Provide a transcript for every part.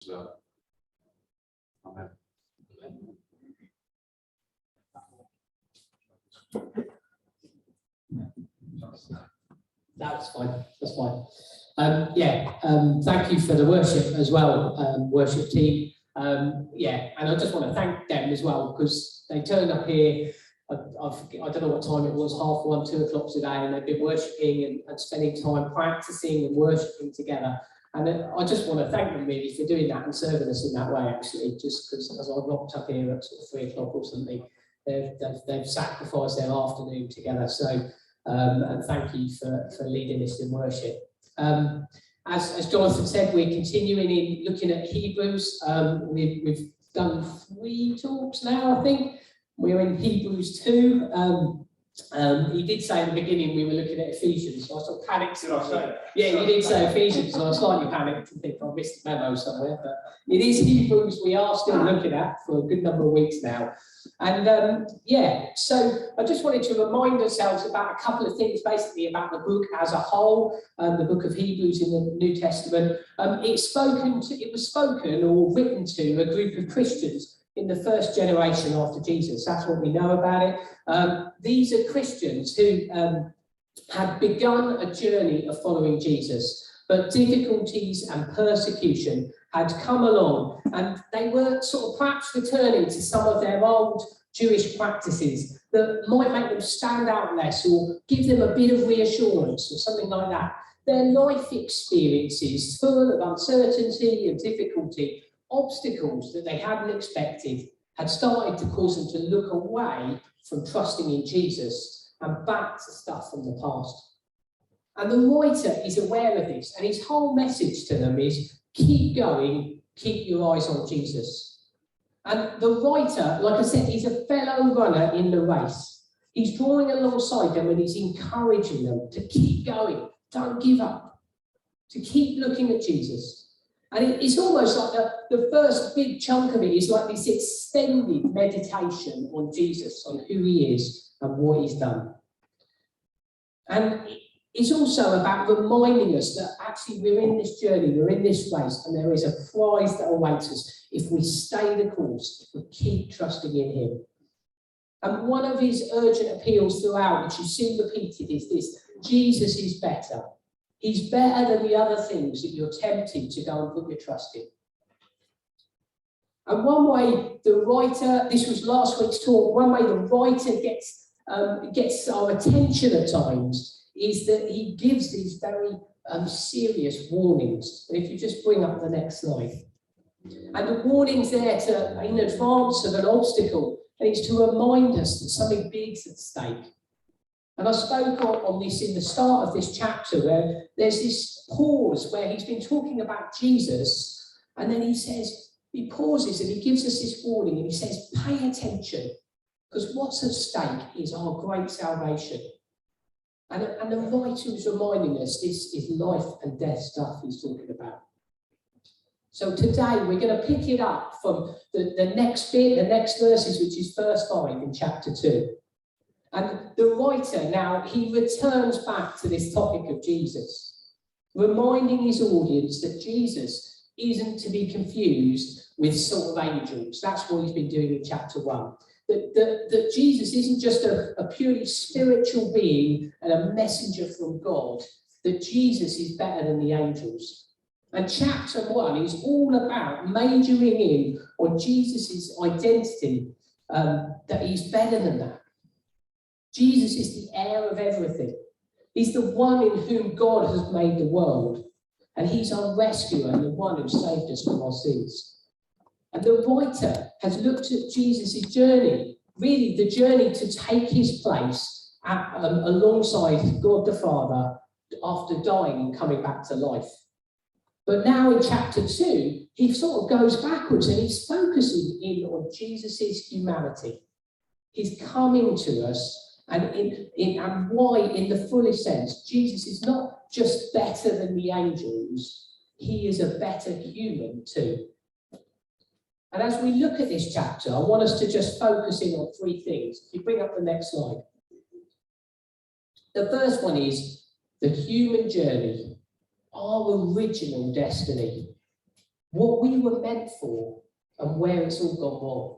as well. Amen. That's fine. That's fine. Thank you for the worship as well, worship team. And I just want to thank them as well, because they turned up here. I don't know what time it was, 1:30, 2 o'clock today, and they've been worshipping and spending time practicing and worshipping together. And I just want to thank them really for doing that and serving us in that way, actually, just because as I rocked up here at sort of 3 o'clock or something, they've sacrificed their afternoon together. So, and thank you for leading us in worship. As Jonathan said, we're continuing in looking at Hebrews. We've done 3 talks now, I think. We're in Hebrews 2. He did say in the beginning we were looking at Ephesians, so I sort of panicked. Yeah, he did say Ephesians, so I slightly panicked and think I missed the memo somewhere. But it is Hebrews we are still looking at for a good number of weeks now. And so I just wanted to remind ourselves about a couple of things, basically about the book as a whole, the book of Hebrews in the New Testament. It was spoken or written to a group of Christians in the first generation after Jesus. That's what we know about it. These are Christians who had begun a journey of following Jesus, but difficulties and persecution had come along, and they were sort of perhaps returning to some of their old Jewish practices that might make them stand out less or give them a bit of reassurance or something like that. Their life experiences, full of uncertainty and difficulty, obstacles that they hadn't expected, had started to cause them to look away from trusting in Jesus and back to stuff from the past. And the writer is aware of this, and his whole message to them is, keep going, keep your eyes on Jesus. And the writer, like I said, he's a fellow runner in the race. He's drawing alongside them and he's encouraging them to keep going, don't give up, to keep looking at Jesus. And it's almost like the first big chunk of it is like this extended meditation on Jesus, on who he is and what he's done. And it's also about reminding us that actually we're in this journey, we're in this race, and there is a prize that awaits us if we stay the course, if we keep trusting in him. And one of his urgent appeals throughout, which you see repeated, is this: Jesus is better. He's better than the other things that you're tempted to go and put your trust in. And one way the writer, this was last week's talk, one way the writer gets our attention at times is that he gives these very serious warnings. And if you just bring up the next slide. And the warning's there in advance of an obstacle, and it's to remind us that something big's at stake. And I spoke on this in the start of this chapter, where there's this pause where he's been talking about Jesus, and then he pauses and he gives us this warning, and he says, pay attention, because what's at stake is our great salvation. And the writer is reminding us this is life and death stuff he's talking about. So today we're going to pick it up from the next bit, the next verses, which is verse 5 in chapter 2. And the writer now, he returns back to this topic of Jesus, reminding his audience that Jesus isn't to be confused with sort of angels. That's what he's been doing in chapter 1. That Jesus isn't just a purely spiritual being and a messenger from God, that Jesus is better than the angels. And chapter 1 is all about majoring in on Jesus' identity, that he's better than that. Jesus is the heir of everything. He's the one in whom God has made the world. And he's our rescuer and the one who saved us from our sins. And the writer has looked at Jesus' journey, really the journey to take his place alongside God the Father after dying and coming back to life. But now in chapter 2, he sort of goes backwards and he's focusing in on Jesus' humanity. He's coming to us. And why, in the fullest sense, Jesus is not just better than the angels, he is a better human too. And as we look at this chapter, I want us to just focus in on 3 things. If you bring up the next slide. The first one is the human journey, our original destiny. what we were meant for, and where it's all gone wrong.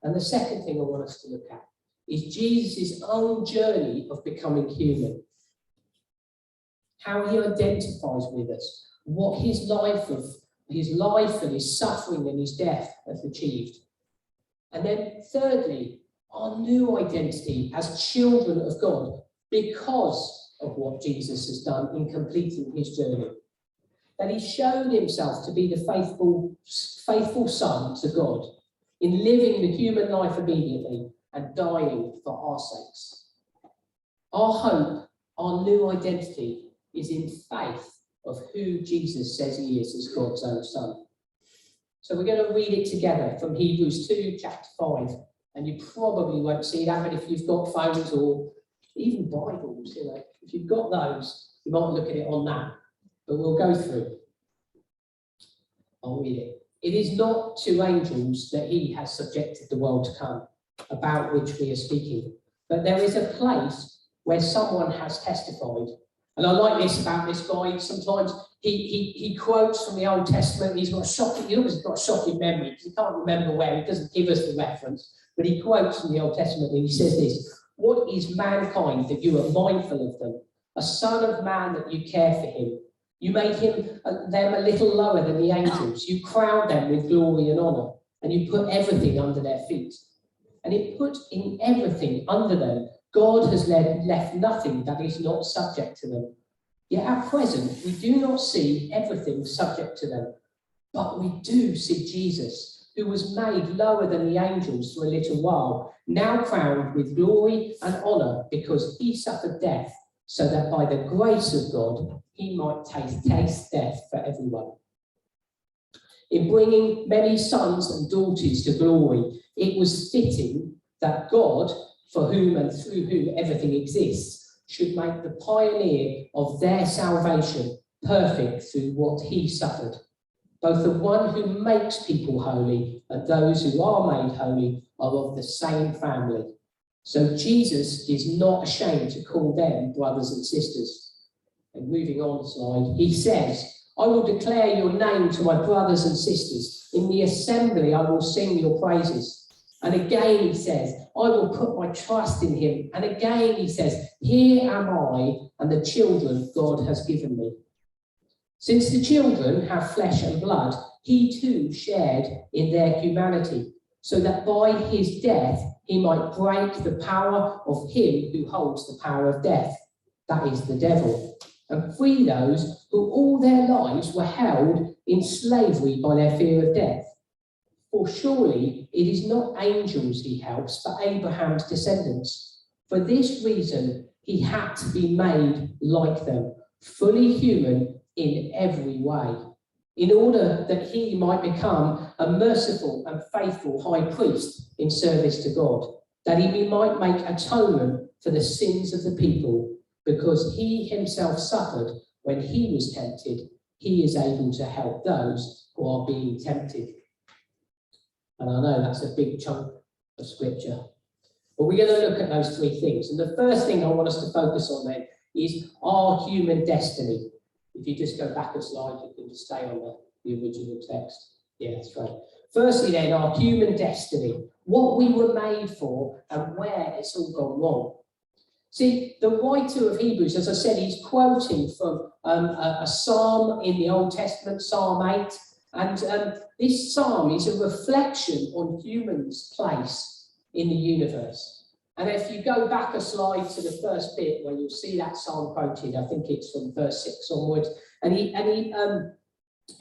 And the second thing I want us to look at is Jesus' own journey of becoming human. How he identifies with us, what his life and his suffering and his death has achieved. And then thirdly, our new identity as children of God because of what Jesus has done in completing his journey. That he's shown himself to be the faithful son to God in living the human life obediently and dying for our sakes. Our hope, our new identity is in faith of who Jesus says he is as God's own son. So we're going to read it together from Hebrews 2, chapter 5. And you probably won't see that, but if you've got phones or even Bibles, if you've got those, you might look at it on that. But we'll go through. I'll read it. It is not to angels that he has subjected the world to come, about which we are speaking. But there is a place where someone has testified. And I like this about this guy. Sometimes he quotes from the Old Testament. He always got a shocking memory because he can't remember where. He doesn't give us the reference. But he quotes from the Old Testament and he says this: "What is mankind that you are mindful of them? A son of man that you care for him. You made them a little lower than the angels. You crowned them with glory and honour, and you put everything under their feet. And it put in everything under them. God has left nothing that is not subject to them. Yet at present, we do not see everything subject to them. But we do see Jesus, who was made lower than the angels for a little while, now crowned with glory and honour because he suffered death, so that by the grace of God, he might taste death for everyone. In bringing many sons and daughters to glory, it was fitting that God, for whom and through whom everything exists, should make the pioneer of their salvation perfect through what he suffered. Both the one who makes people holy and those who are made holy are of the same family. So Jesus is not ashamed to call them brothers and sisters." And moving on the slide, he says, "I will declare your name to my brothers and sisters. In the assembly I will sing your praises." And again he says, "I will put my trust in him." And again he says, "Here am I and the children God has given me." Since the children have flesh and blood, he too shared in their humanity, so that by his death he might break the power of him who holds the power of death, that is the devil, and free those who all their lives were held in slavery by their fear of death. For surely it is not angels he helps, but Abraham's descendants. For this reason he had to be made like them, fully human in every way, in order that he might become a merciful and faithful high priest in service to God, that he might make atonement for the sins of the people, because he himself suffered when he was tempted. He is able to help those who are being tempted. And I know that's a big chunk of scripture. But we're going to look at those three things. And the first thing I want us to focus on then is our human destiny. If you just go back a slide, you can just stay on the original text. Yeah, that's right. Firstly then, our human destiny. What we were made for and where it's all gone wrong. See, the writer of Hebrews, as I said, he's quoting from a psalm in the Old Testament, Psalm 8. And this psalm is a reflection on humans' place in the universe. And if you go back a slide to the first bit where you'll see that psalm quoted, I think it's from verse 6 onwards. And he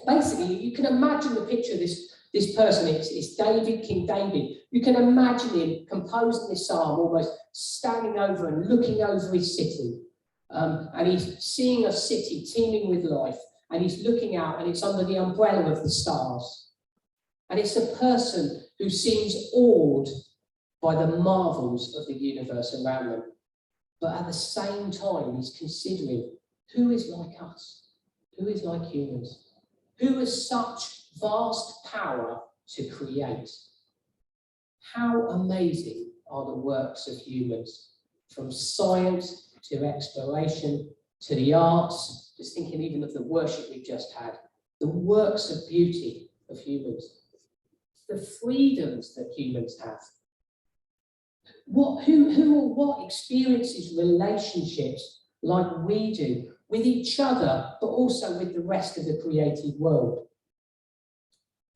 basically, you can imagine the picture of this person. It's David, King David. You can imagine him composing this psalm, almost standing over and looking over his city. And he's seeing a city teeming with life. And he's looking out, and it's under the umbrella of the stars. And it's a person who seems awed by the marvels of the universe around them. But at the same time, he's considering who is like us, who is like humans, who has such vast power to create. How amazing are the works of humans, from science to exploration to the arts. Just thinking even of the worship we've just had, the works of beauty of humans, the freedoms that humans have. Who or what experiences relationships like we do with each other, but also with the rest of the created world?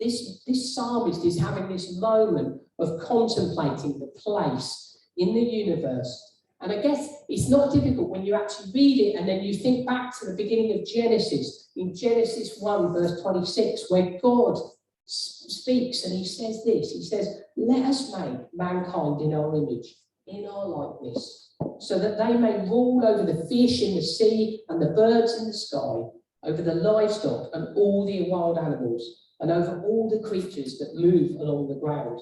This psalmist is having this moment of contemplating the place in the universe. And I guess it's not difficult when you actually read it and then you think back to the beginning of Genesis, in Genesis 1, verse 26, where God speaks and he says this. He says, let us make mankind in our image, in our likeness, so that they may rule over the fish in the sea and the birds in the sky, over the livestock and all the wild animals, and over all the creatures that move along the ground.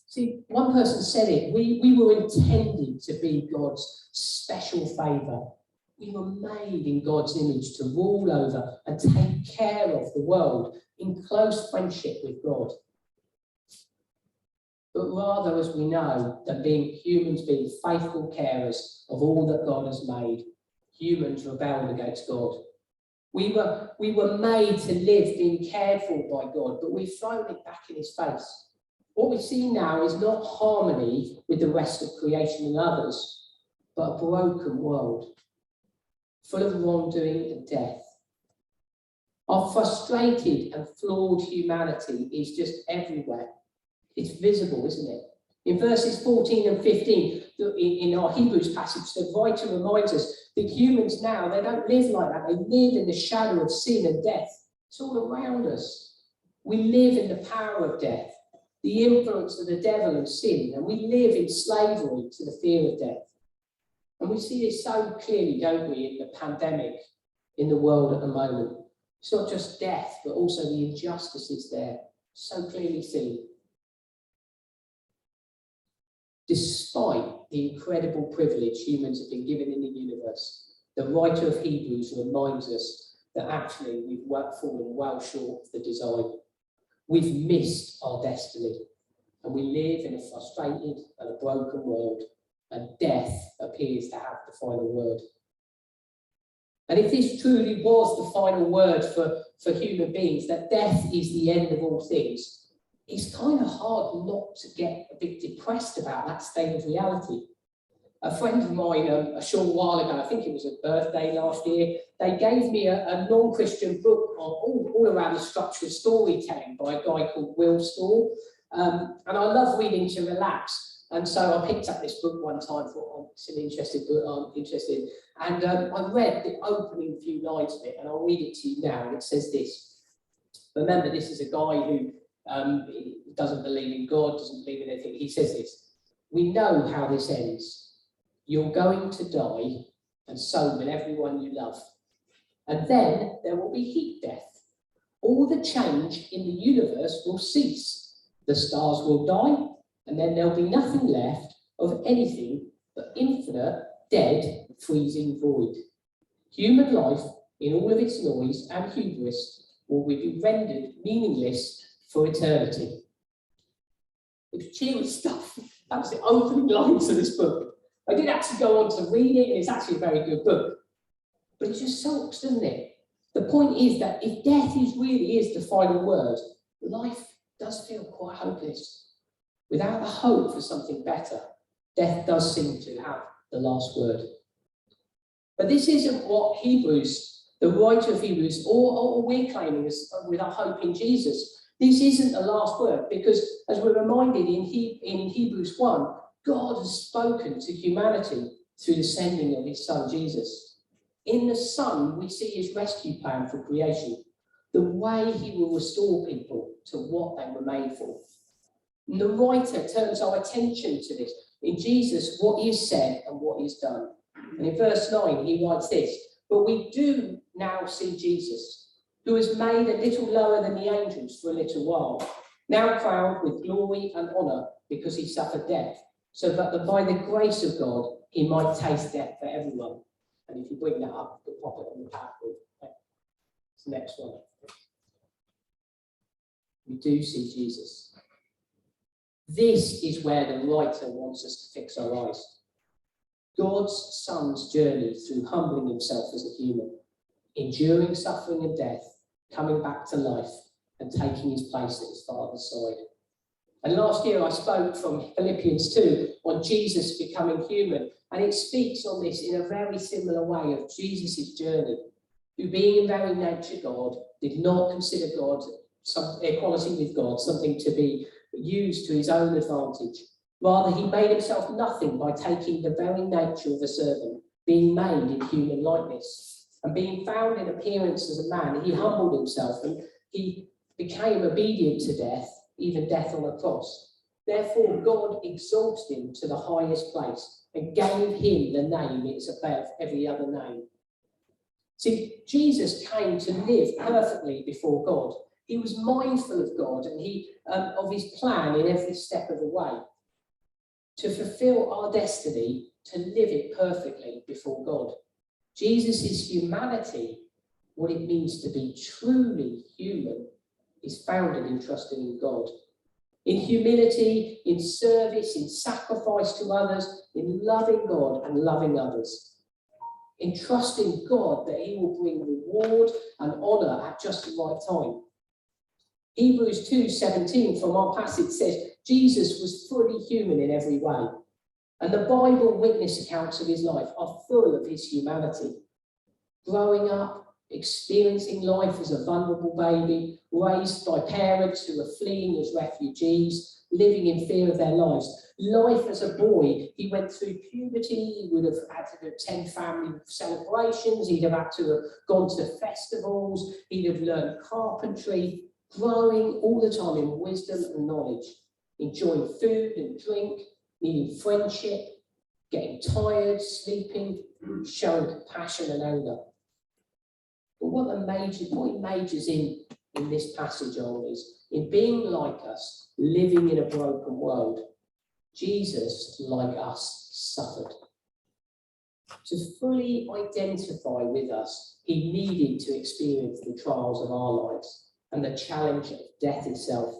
See, one person said it, we were intended to be God's special favour. We were made in God's image to rule over and take care of the world in close friendship with God. But rather, as we know, than being humans being faithful carers of all that God has made, humans rebelled against God. We were made to live being cared for by God, but we've thrown it back in his face. What we see now is not harmony with the rest of creation and others, but a broken world, full of wrongdoing and death. Our frustrated and flawed humanity is just everywhere. It's visible, isn't it? In verses 14 and 15, in our Hebrews passage, the writer reminds us that humans now, they don't live like that. They live in the shadow of sin and death. It's all around us. We live in the power of death, the influence of the devil and sin, and we live in slavery to the fear of death. And we see this so clearly, don't we, in the pandemic in the world at the moment. It's not just death, but also the injustices there, so clearly seen. Despite the incredible privilege humans have been given in the universe, the writer of Hebrews reminds us that actually we've fallen well short of the design. We've missed our destiny, and we live in a frustrated and a broken world, and death appears to have the final word. And if this truly was the final word for human beings, that death is the end of all things, it's kind of hard not to get a bit depressed about that state of reality. A friend of mine, a short while ago, I think it was a birthday last year, they gave me a non-Christian book on all around the structure of storytelling by a guy called Will Storr. And I love reading to relax. And so I picked up this book one time, thought, oh, it's an interesting book, I'm interested. And I read the opening few lines of it, and I'll read it to you now. And it says this. Remember, this is a guy who doesn't believe in God, doesn't believe in anything. He says this: we know how this ends. You're going to die, and so will everyone you love. And then there will be heat death. All the change in the universe will cease. The stars will die, and then there'll be nothing left of anything but infinite, dead, freezing void. Human life, in all of its noise and hubris, will be rendered meaningless for eternity. It's cheery stuff. That was the opening lines of this book. I did actually go on to read it, and it's actually a very good book. But it just sucks, doesn't it? The point is that if death really is the final word, life does feel quite hopeless. Without the hope for something better, death does seem to have the last word. But this isn't what Hebrews, the writer of Hebrews, or we're claiming with our hope in Jesus. This isn't the last word, because as we're reminded in Hebrews 1, God has spoken to humanity through the sending of his son, Jesus. In the Son, we see his rescue plan for creation, the way he will restore people to what they were made for. And the writer turns our attention to this. In Jesus, what is said and what is done. And in verse 9, he writes this: but we do now see Jesus, who was made a little lower than the angels for a little while, now crowned with glory and honour because he suffered death, so that by the grace of God, he might taste death for everyone. And if you bring that up, we'll pop it on the PowerPoint. Okay. It's the next one. We do see Jesus. This is where the writer wants us to fix our eyes. God's Son's journey through humbling himself as a human. enduring suffering and death, coming back to life and taking his place at his Father's side. And last year I spoke from Philippians 2 on Jesus becoming human, and it speaks on this in a very similar way of Jesus' journey, who being in very nature God, did not consider God, equality with God, something to be used to his own advantage. Rather, he made himself nothing by taking the very nature of a servant, being made in human likeness. And being found in appearance as a man, he humbled himself and he became obedient to death, even death on a cross. Therefore, God exalted him to the highest place and gave him the name that is above every other name. See, Jesus came to live perfectly before God. He was mindful of God and of his plan in every step of the way, to fulfill our destiny, to live it perfectly before God. Jesus' humanity, what it means to be truly human, is founded in trusting in God. In humility, in service, in sacrifice to others, in loving God and loving others. In trusting God that he will bring reward and honour at just the right time. Hebrews 2:17 from our passage says, Jesus was fully human in every way. And the Bible witness accounts of his life are full of his humanity. Growing up, experiencing life as a vulnerable baby, raised by parents who were fleeing as refugees, living in fear of their lives. Life as a boy, he went through puberty, he would have had to attend family celebrations, he'd have had to have gone to festivals, he'd have learned carpentry, growing all the time in wisdom and knowledge, enjoying food and drink, needing friendship, getting tired, sleeping, showing compassion and anger. But what he majors in this passage on is, in being like us, living in a broken world, Jesus, like us, suffered. To fully identify with us, he needed to experience the trials of our lives and the challenge of death itself.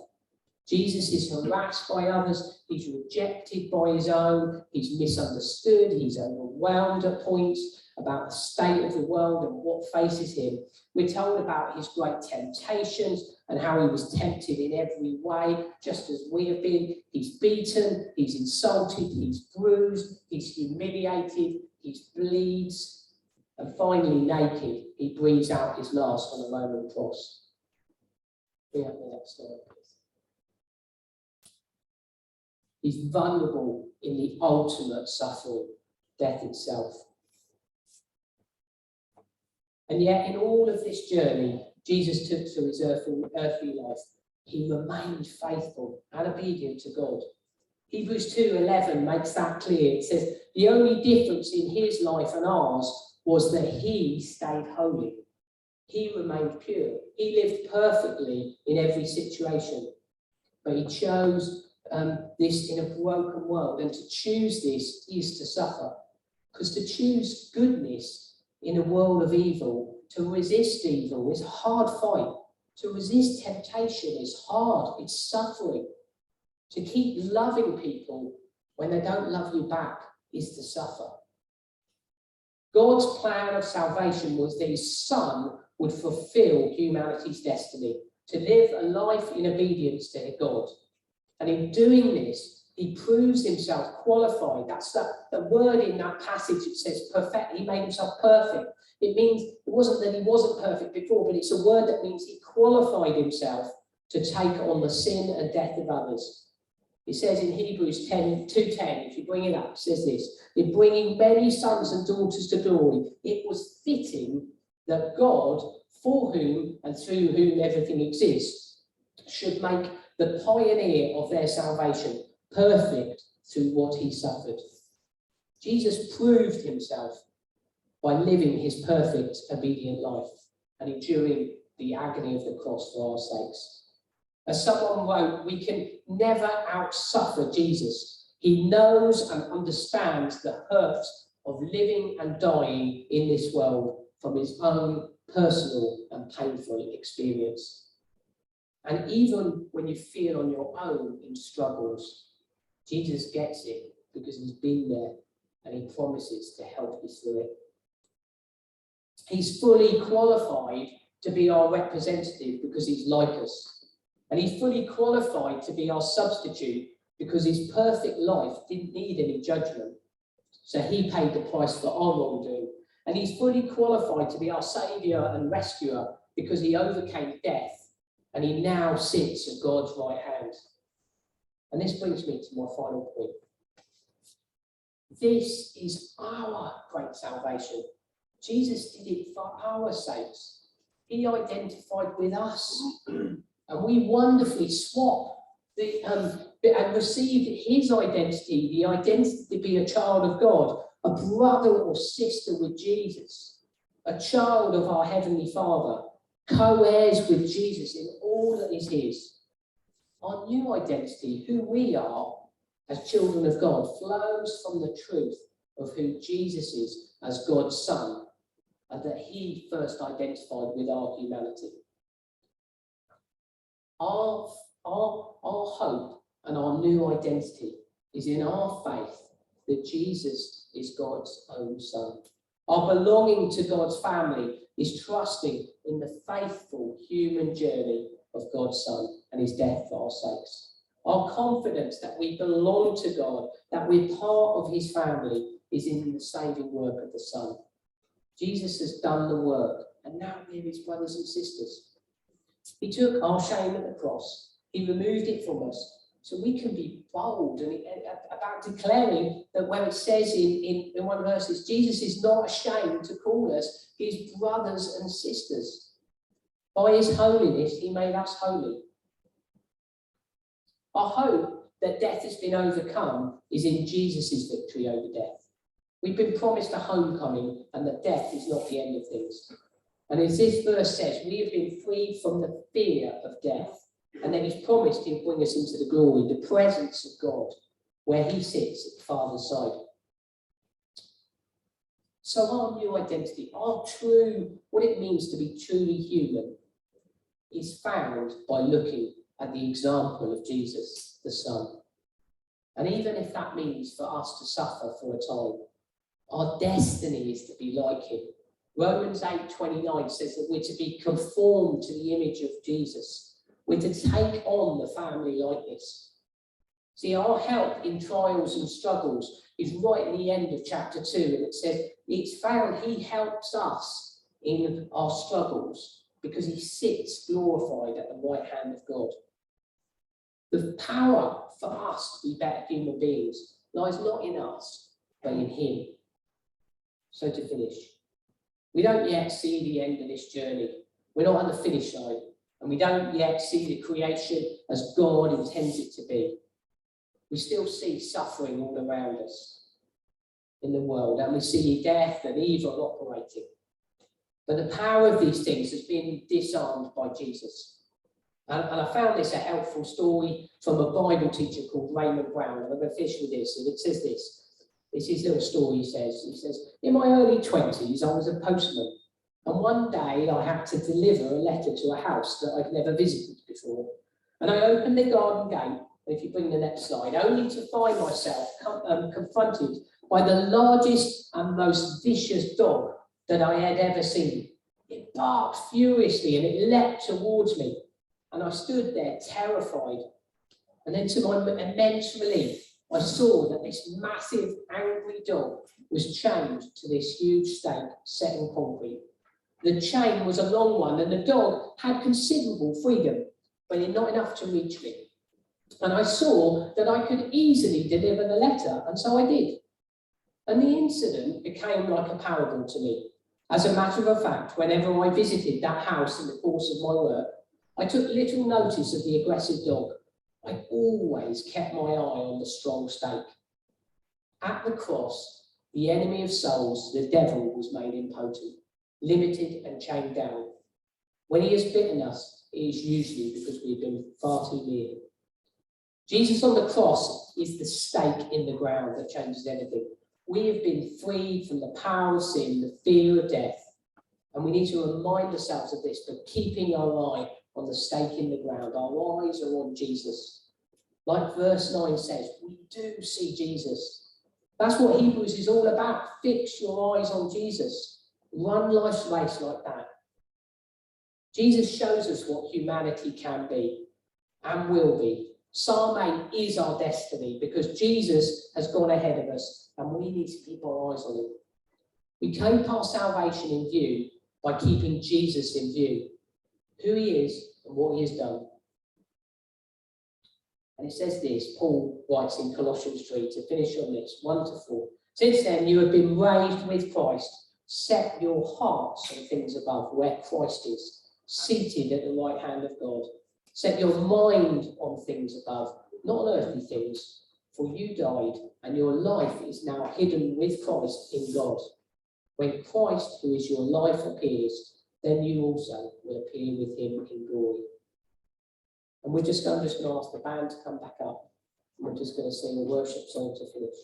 Jesus is harassed by others, he's rejected by his own, he's misunderstood, he's overwhelmed at points about the state of the world and what faces him. We're told about his great temptations and how he was tempted in every way, just as we have been. He's beaten, he's insulted, he's bruised, he's humiliated, he bleeds, and finally naked, he breathes out his last on a Roman cross. Bring up the next slide, please. He's vulnerable in the ultimate suffering, death itself. And yet, in all of this journey Jesus took through his earthly life, he remained faithful and obedient to God. Hebrews 2:11 makes that clear. It says, the only difference in his life and ours was that he stayed holy. He remained pure. He lived perfectly in every situation. But he chose this in a broken world, and to choose this is to suffer. Because to choose goodness in a world of evil, to resist evil, is a hard fight. To resist temptation is hard, it's suffering. To keep loving people when they don't love you back is to suffer. God's plan of salvation was that his Son would fulfill humanity's destiny, to live a life in obedience to God. And in doing this, he proves himself qualified. That's the word in that passage that says perfect. He made himself perfect. It means it wasn't that he wasn't perfect before, but it's a word that means he qualified himself to take on the sin and death of others. It says in Hebrews 2:10, if you bring it up, it says this: in bringing many sons and daughters to glory, it was fitting that God, for whom and through whom everything exists, should make the pioneer of their salvation perfect through what he suffered. Jesus proved himself by living his perfect, obedient life and enduring the agony of the cross for our sakes. As someone wrote, we can never outsuffer Jesus. He knows and understands the hurt of living and dying in this world from his own personal and painful experience. And even when you feel on your own in struggles, Jesus gets it because he's been there and he promises to help you through it. He's fully qualified to be our representative because he's like us. And he's fully qualified to be our substitute because his perfect life didn't need any judgment. So he paid the price for our wrongdoing. And he's fully qualified to be our saviour and rescuer because he overcame death and he now sits at God's right hand. And this brings me to my final point. This is our great salvation. Jesus did it for our sakes. He identified with us. And we wonderfully swap and received his identity, the identity to be a child of God, a brother or sister with Jesus, a child of our Heavenly Father, co-heirs with Jesus in all that is his. Our new identity, who we are as children of God, flows from the truth of who Jesus is as God's Son, and that he first identified with our humanity. Our hope and our new identity is in our faith that Jesus is God's own Son. Our belonging to God's family is trusting in the faithful human journey of God's Son and his death for our sakes. Our confidence that we belong to God, that we're part of his family, is in the saving work of the Son. Jesus has done the work, and now we're his brothers and sisters. He took our shame at the cross. He removed it from us, so we can be bold about declaring that when it says in one verse, Jesus is not ashamed to call us his brothers and sisters. By his holiness, he made us holy. Our hope that death has been overcome is in Jesus' victory over death. We've been promised a homecoming and that death is not the end of things. And as this verse says, we have been freed from the fear of death. And then he's promised he'll bring us into the glory, the presence of God, where he sits at the Father's side. So our new identity, what it means to be truly human, is found by looking at the example of Jesus, the Son. And even if that means for us to suffer for a time, our destiny is to be like him. Romans 8:29 says that we're to be conformed to the image of Jesus. We're to take on the family likeness. See, our help in trials and struggles is right at the end of chapter 2, and it says it's found he helps us in our struggles because he sits glorified at the right hand of God. The power for us to be better human beings lies not in us, but in him. So to finish, we don't yet see the end of this journey. We're not on the finish line, and we don't yet see the creation as God intends it to be. We still see suffering all around us in the world, and we see death and evil operating. But the power of these things has been disarmed by Jesus. And I found this a helpful story from a Bible teacher called Raymond Brown. I'm going to finish with this, and it says this. It's his little story, he says, in my early 20s, I was a postman. And one day I had to deliver a letter to a house that I'd never visited before. And I opened the garden gate, if you bring the next slide, only to find myself confronted by the largest and most vicious dog that I had ever seen. It barked furiously and it leapt towards me. And I stood there terrified. And then to my immense relief, I saw that this massive, angry dog was chained to this huge stake set in concrete. The chain was a long one, and the dog had considerable freedom, but not enough to reach me. And I saw that I could easily deliver the letter, and so I did. And the incident became like a parable to me. As a matter of fact, whenever I visited that house in the course of my work, I took little notice of the aggressive dog. I always kept my eye on the strong stake. At the cross, the enemy of souls, the devil, was made impotent, limited and chained down. When he has bitten us, it is usually because we've been far too near him. Jesus on the cross is the stake in the ground that changes everything. We have been freed from the power of sin, the fear of death, and we need to remind ourselves of this by keeping our eye on the stake in the ground. Our eyes are on Jesus. Like verse 9 says, we do see Jesus. That's what Hebrews is all about. Fix your eyes on Jesus. Run life's race like that. Jesus shows us what humanity can be and will be. Psalm 8 is our destiny because Jesus has gone ahead of us and we need to keep our eyes on him. We keep our salvation in view by keeping Jesus in view, who he is and what he has done. And it says this, Paul writes in Colossians 3, to finish on this, 1-4. Since then you have been raised with Christ. Set your hearts on things above, where Christ is, seated at the right hand of God. Set your mind on things above, not on earthly things, for you died, and your life is now hidden with Christ in God. When Christ, who is your life, appears, then you also will appear with him in glory. And I'm just going to ask the band to come back up. And we're just going to sing a worship song to finish.